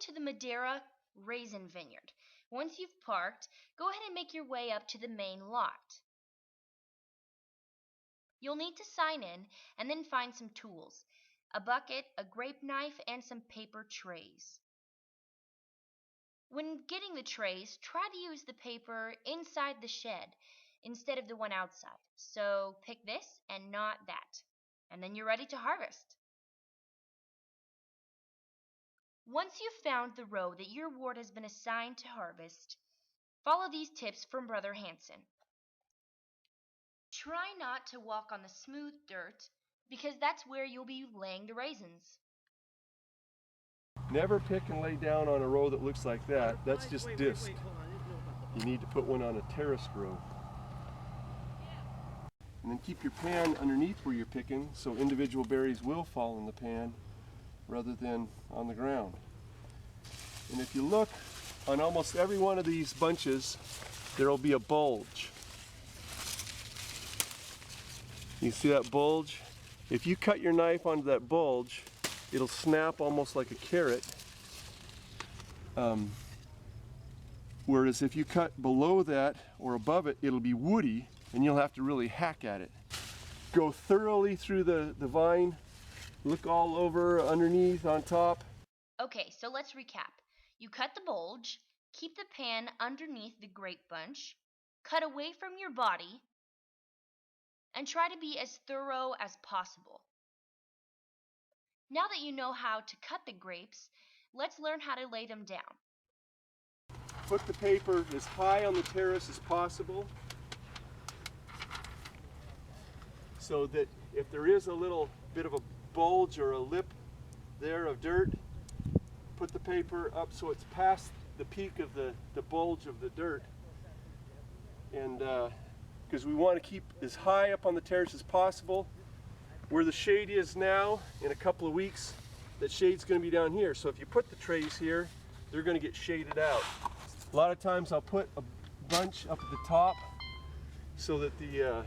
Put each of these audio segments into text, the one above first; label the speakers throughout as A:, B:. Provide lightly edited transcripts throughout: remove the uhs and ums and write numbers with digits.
A: to the Madeira Raisin vineyard. Once you've parked, go ahead and make your way up to the main lot. You'll need to sign in and then find some tools: a bucket, a grape knife, and some paper trays. When getting the trays, try to use the paper inside the shed instead of the one outside. So pick this and not that. And then you're ready to harvest. Once you've found the row that your ward has been assigned to harvest, follow these tips from Brother Hansen. Try not to walk on the smooth dirt because that's where you'll be laying the raisins.
B: Never pick and lay down on a row that looks like that. That's just disc. You need to put one on a terraced row. And then keep your pan underneath where you're picking so individual berries will fall in the pan rather than on the ground. And if you look on almost every one of these bunches, there will be a bulge. You see that bulge? If you cut your knife onto that bulge, it'll snap almost like a carrot. Whereas if you cut below that or above it, it'll be woody and you'll have to really hack at it. Go thoroughly through the vine, look all over, underneath, on top.
A: Okay, so let's recap. You cut the bulge, keep the pan underneath the grape bunch, cut away from your body, and try to be as thorough as possible. Now that you know how to cut the grapes, let's learn how to lay them down.
B: Put the paper as high on the terrace as possible so that if there is a little bit of a bulge or a lip there of dirt, put the paper up so it's past the peak of the bulge of the dirt. And because we want to keep as high up on the terrace as possible. Where the shade is now, in a couple of weeks, that shade's going to be down here. So if you put the trays here, they're going to get shaded out. A lot of times I'll put a bunch up at the top so that the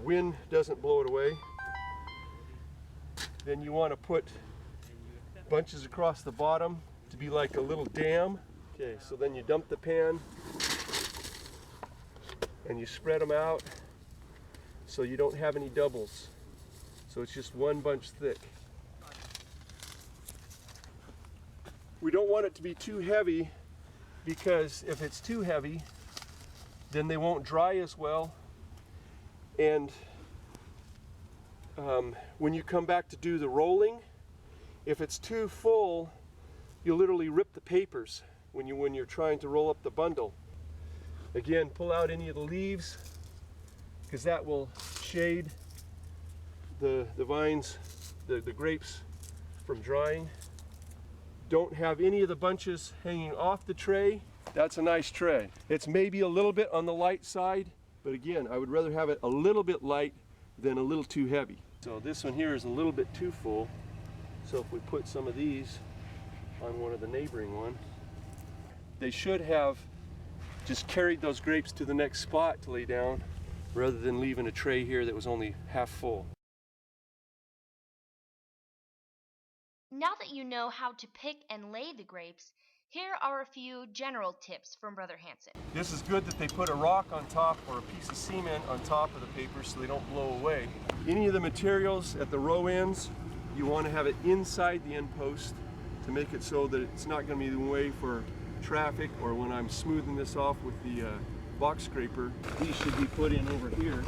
B: wind doesn't blow it away. Then you want to put bunches across the bottom to be like a little dam. Okay, so then you dump the pan and you spread them out so you don't have any doubles. So it's just one bunch thick. We don't want it to be too heavy because if it's too heavy, then they won't dry as well. And when you come back to do the rolling, if it's too full, you'll literally rip the papers when you're trying to roll up the bundle. Again, pull out any of the leaves because that will shade the vines, the grapes from drying. Don't have any of the bunches hanging off the tray. That's a nice tray. It's maybe a little bit on the light side, but again, I would rather have it a little bit light than a little too heavy. So this one here is a little bit too full. So if we put some of these on one of the neighboring ones, they should have just carried those grapes to the next spot to lay down rather than leaving a tray here that was only half full.
A: Now that you know how to pick and lay the grapes, here are a few general tips from Brother Hansen.
B: This is good that they put a rock on top or a piece of cement on top of the paper so they don't blow away. Any of the materials at the row ends, you want to have it inside the end post to make it so that it's not going to be in the way for traffic, or when I'm smoothing this off with the box scraper, these should be put in over here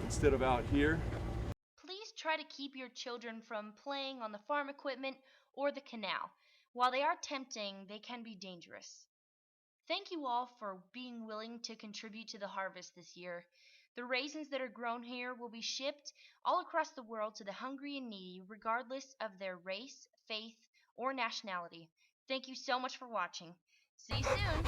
B: instead of out here.
A: Please try to keep your children from playing on the farm equipment or the canal. While they are tempting, they can be dangerous. Thank you all for being willing to contribute to the harvest this year. The raisins that are grown here will be shipped all across the world to the hungry and needy, regardless of their race, faith, or nationality. Thank you so much for watching. See you soon!